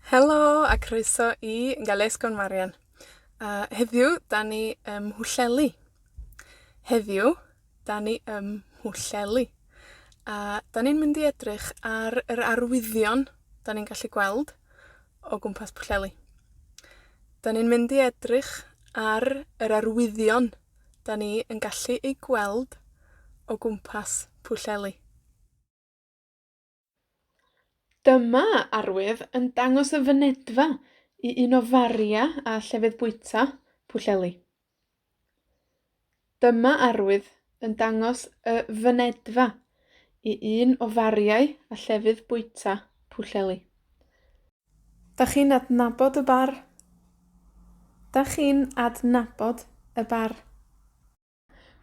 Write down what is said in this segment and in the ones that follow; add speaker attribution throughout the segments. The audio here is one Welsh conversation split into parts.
Speaker 1: Helo a croeso i Galesgon Marian. Heddiw, da ni ym Mhwllheli. Heddiw, da ni ym Mhwllheli. A da ni'n mynd i edrych ar yr arwyddion da ni'n gallu gweld o gwmpas Pwllheli. Da ni'n mynd i edrych ar yr arwyddion da ni yn gallu eu gweld o gwmpas Pwllheli. Dyma arwydd yn dangos y fynedfa i un o faria a llefydd bwyta Pwllheli. Dyma arwydd yn dangos y fynedfa i un o fariau a llefydd bwyta Pwllheli. Dach chi'n adnabod y bar? Dach chi'n adnabod y bar?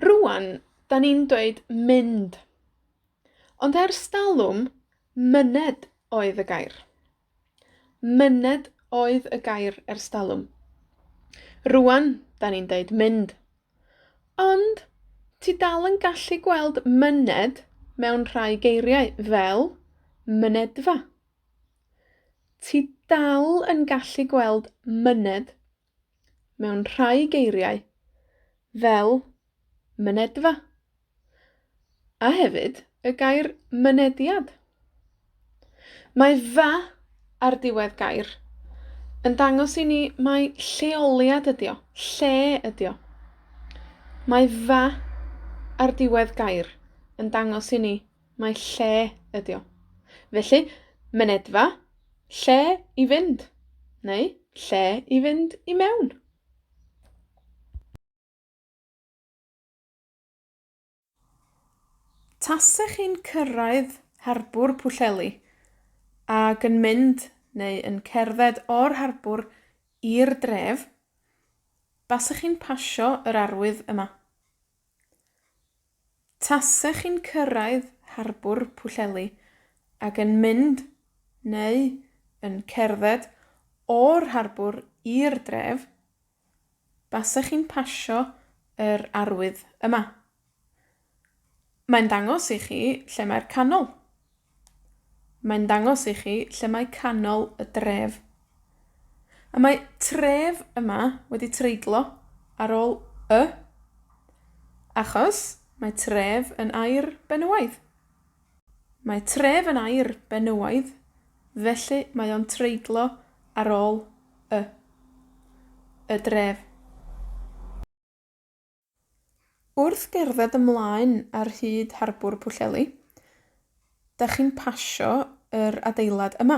Speaker 1: Rŵan, da ni'n dweud mynd. Ond ers talwm, myned oedd y gair. Myned oedd y gair ers talwm. Rŵan, da ni'n deud mynd. Ond, ti dal yn gallu gweld myned mewn rhai geiriau, fel mynedfa. Ti dal yn gallu gweld myned mewn rhai geiriau, fel mynedfa. A hefyd, y gair mynediad. Mae fa ar diwedd gair yn dangos i ni mai lleoliad ydi o, lle ydi o. Mae fa ar diwedd gair yn dangos i ni mai lle ydi o. Felly, mynedfa, lle i fynd, neu lle i fynd i mewn. Tasech chi'n cyrraedd harbwr Pwllheli ac yn mynd neu yn cerdded o'r harbwr i'r dref, basech chi'n pasio yr arwydd yma. Tasech chi'n cyrraedd harbwr Pwllheli ac yn mynd neu yn cerdded o'r harbwr i'r dref, basech chi'n pasio yr arwydd yma. Mae'n dangos i chi lle mae'r canol. Mae'n dangos i chi lle mae canol y dref. A mae tref yma wedi treiglo ar ôl y, achos mae tref yn air benywaidd. Mae tref yn air benywaidd, felly mae o'n treiglo ar ôl y. Y dref. Wrth gerdded ymlaen ar hyd harbwr Pwllheli, dach chi'n pasio yr adeilad yma.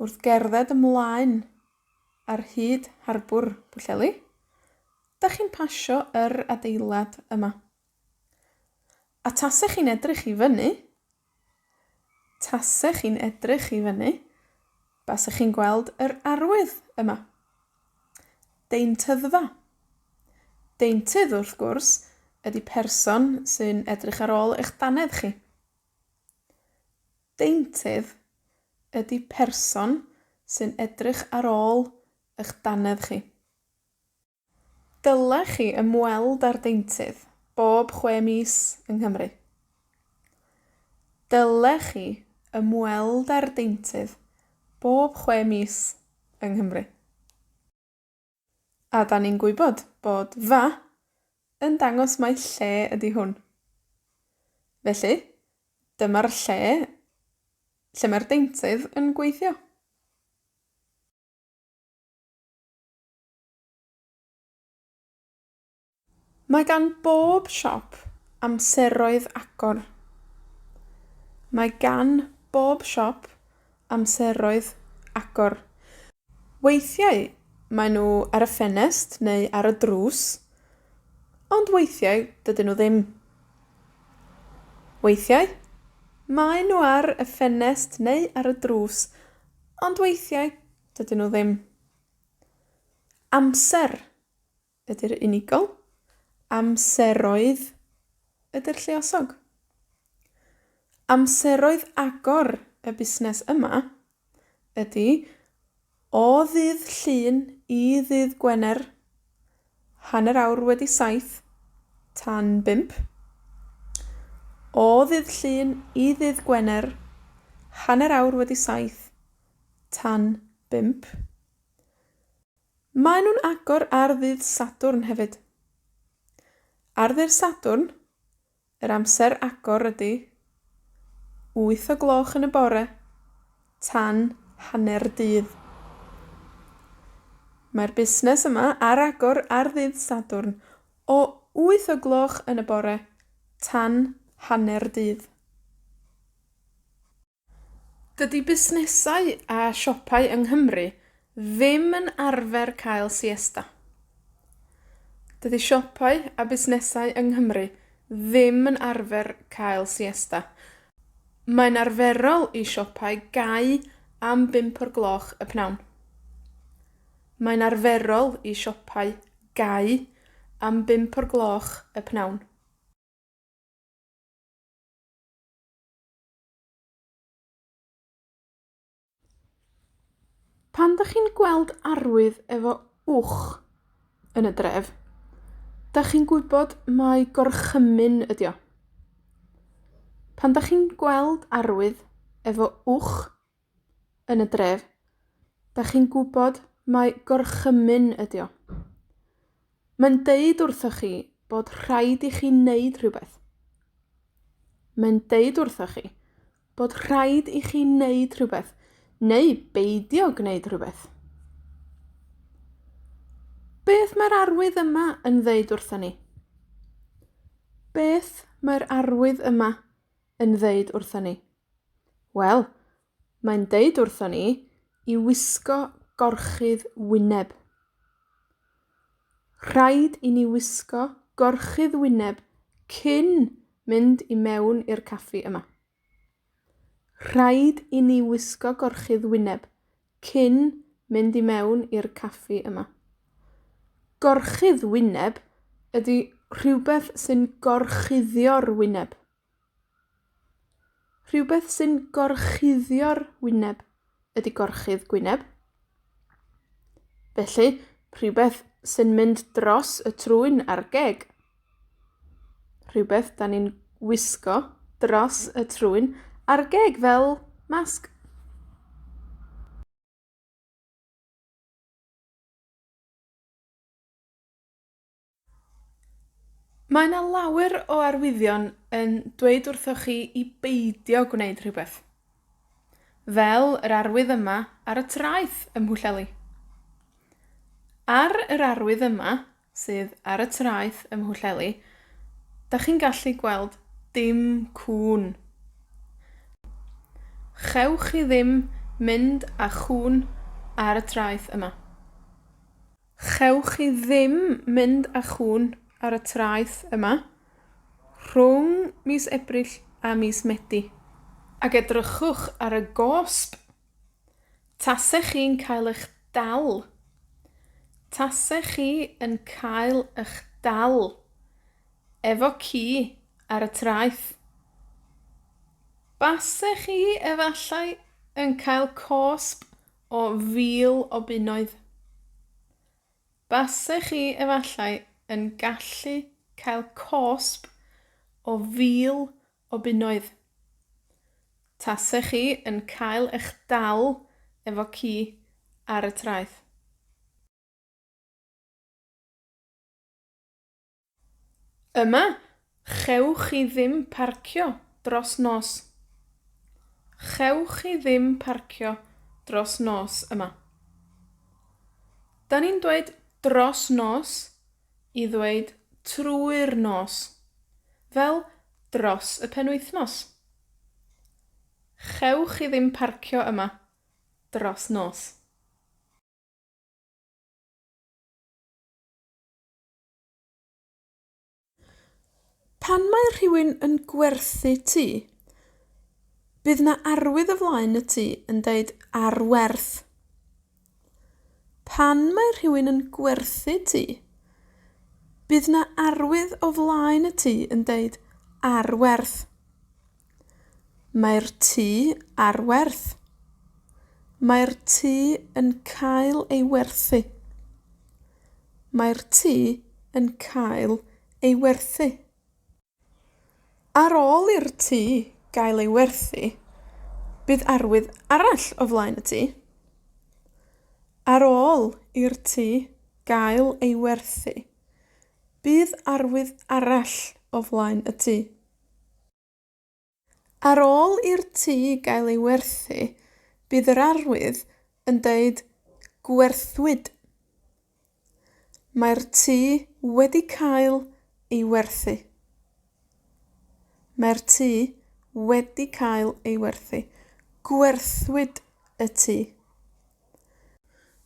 Speaker 1: Wrth gerdded ymlaen ar hyd harbwr Pwllheli, dach chi'n pasio yr adeilad yma. A tasech chi'n edrych i fyny, basech chi'n gweld yr arwydd yma. Deintyddfa. Deintydd, wrth gwrs, ydi person sy'n edrych ar ôl eich dannedd chi. Deintydd ydi person sy'n edrych ar ôl eich dannedd chi. Dylech chi ymweld â'r deintydd bob 6 mis yng Nghymru. Dylech chi ymweld â'r deintydd bob 6 mis yng Nghymru. A da ni'n gwybod bod fa yn dangos mai lle ydi hwn. Felly, dyma'r lle mae'r deintydd yn gweithio. Mae gan bob siop amseroedd agor. Mae gan bob siop amseroedd agor. Weithiau mae nhw ar y ffenest neu ar y drws, ond weithiau dydyn nhw ddim. Weithiau mae nhw ar y ffenest neu ar y drws, ond weithiau dydyn nhw ddim. Amser ydy'r unigol. Amseroedd ydy'r lluosog. Amseroedd agor y busnes yma ydy o ddydd Llun i ddydd Gwener, 7:30 tan 5. O ddydd Llun i ddydd Gwener, 7:30 tan 5. Mae nhw'n agor ar ddydd Sadwrn hefyd. Ar ddydd Sadwrn, yr amser agor ydy 8:00 yn y bore tan 6:30. Mae'r busnes yma ar agor ar ddydd Sadwrn o 8:00 yn y bore tan 6:30. Dydy busnesau a siopau yng Nghymru ddim yn arfer cael siesta. Dydy siopau a busnesau yng Nghymru ddim yn arfer cael siesta. Mae'n arferol i siopau gau am 5:00 y pnawn. Mae'n arferol i siopau gau am 5:00 y pnawn. Pan dych chi'n gweld arwydd efo wch yn y dref, dych chi'n gwybod mai gorchymyn ydi o. Pan dych chi'n gweld arwydd efo wch yn y dref, dych chi'n gwybod mai gorchymyn ydi o. Mae'n deud wrthoch chi bod rhaid i chi wneud rhywbeth. Mae'n deud wrthoch chi bod rhaid i chi wneud rhywbeth, neu beidio gwneud rhywbeth. Beth mae'r arwydd yma yn ddeud wrthon ni? Beth mae'r arwydd yma yn ddeud wrthon ni? Wel, mae'n deud wrthon ni i wisgo gorchudd wyneb. Rhaid i ni wisgo gorchudd wyneb cyn mynd i mewn i'r caffi yma. Rhaid i ni wisgo gorchudd wyneb cyn mynd i mewn i'r caffi yma. Gorchudd wyneb ydy rhywbeth sy'n gorchuddio'r wyneb. Rhywbeth sy'n gorchuddio'r wyneb ydy gorchudd gwyneb. Felly, rhywbeth sy'n mynd dros y trwyn a'r geg. Rhywbeth da ni'n wisgo dros y trwyn a'r geg fel masg. Mae 'na lawer o arwyddion yn dweud wrthoch chi i beidio gwneud rhywbeth. Fel yr arwydd yma ar y traeth ym Mhwllheli. Ar yr arwydd yma, sydd ar y traeth ym Mhwllheli, dach chi'n gallu gweld dim cŵn. Chewch chi ddim mynd â chŵn ar y traeth yma. Chewch chi ddim mynd â chŵn ar y traeth yma rhwng mis Ebrill a mis Medi. Ac edrychwch ar y gosb. Tasech chi'n cael eich dal. Tasech chi yn cael eich dal efo ci ar y traeth. Basech chi efallai yn cael cosb o 1,000 o bunnoedd. Basech chi efallai yn gallu cael cosb o 1,000 o bunnoedd. Tasech chi yn cael eich dal efo ci ar y traeth. Yma, chewch chi ddim parcio dros nos. Chewch chi ddim parcio dros nos yma. Da ni'n dweud dros nos i ddweud trwy'r nos, fel dros y penwythnos. Chewch chi ddim parcio yma dros nos. Pan mae rhywun yn gwerthu tŷ, bydd 'na arwydd o flaen y tŷ yn deud ar werth. Pan mae rhywun yn gwerthu tŷ, bydd 'na arwydd o flaen y tŷ yn deud ar werth. Mae'r tŷ ar werth. Mae'r tŷ yn cael ei werthu. Mae'r tŷ yn cael ei werthu. Ar ôl i'r tŷ gael ei werthu, bydd arwydd arall o flaen y tŷ. Ar ôl i'r tŷ gael ei werthu, bydd arwydd arall o flaen y tŷ. Ar ôl i'r tŷ gael ei werthu, bydd yr arwydd yn deud gwerthwyd. Mae'r tŷ wedi cael ei werthu. Mae'r tŷ wedi cael ei werthu. Gwerthwyd y tŷ.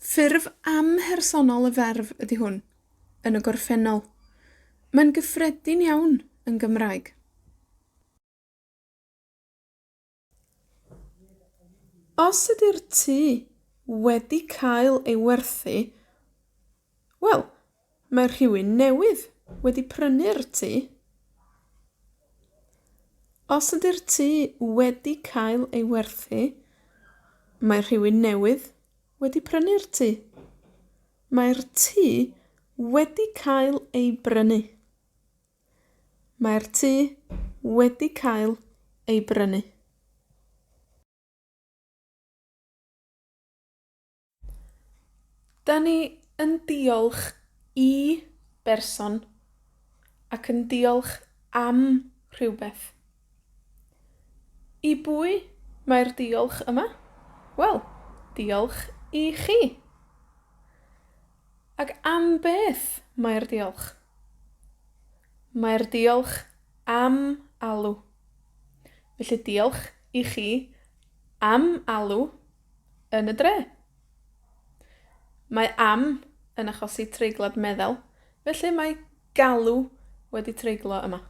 Speaker 1: Ffurf amhersonol y ferf ydi hwn, yn y gorffennol. Mae'n gyffredin iawn yn Gymraeg. Os ydi'r tŷ wedi cael ei werthu, wel, mae rhywun newydd wedi prynu'r tŷ. Os ydi'r tŷ wedi cael ei werthu, mae rhywun newydd wedi prynu'r tŷ. Mae'r tŷ wedi cael ei brynu. Mae'r tŷ wedi cael ei brynu. Da ni yn diolch i berson ac yn diolch am rhywbeth. I bwy mae'r diolch yma? Wel, diolch i chi. Ac am beth mae'r diolch? Mae'r diolch am alw. Felly diolch i chi am alw yn y dre. Mae am yn achosi treiglad meddal, felly mae galw wedi treiglo yma.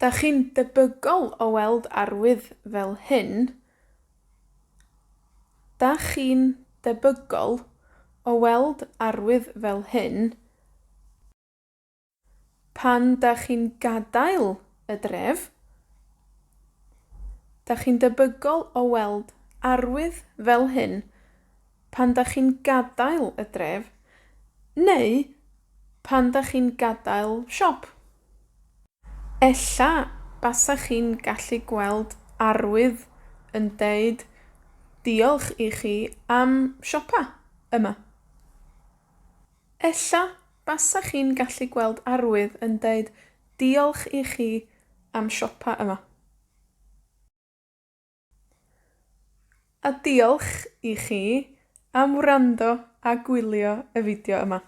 Speaker 1: Da chi'n debygol o weld arwydd fel hyn. Da chi'n debygol o weld arwydd fel hyn pan da chi'n gadael y dref. Da chi'n debygol o weld arwydd fel hyn pan da chi'n gadael y dref, neu pan da chi'n gadael siop. Ella basach chi'n gallu gweld arwydd yn deud diolch i chi am siopa yma. Ella basach chi'n gallu gweld arwydd yn deud diolch i chi am siopa yma. A diolch i chi am wrando a gwylio y fideo yma.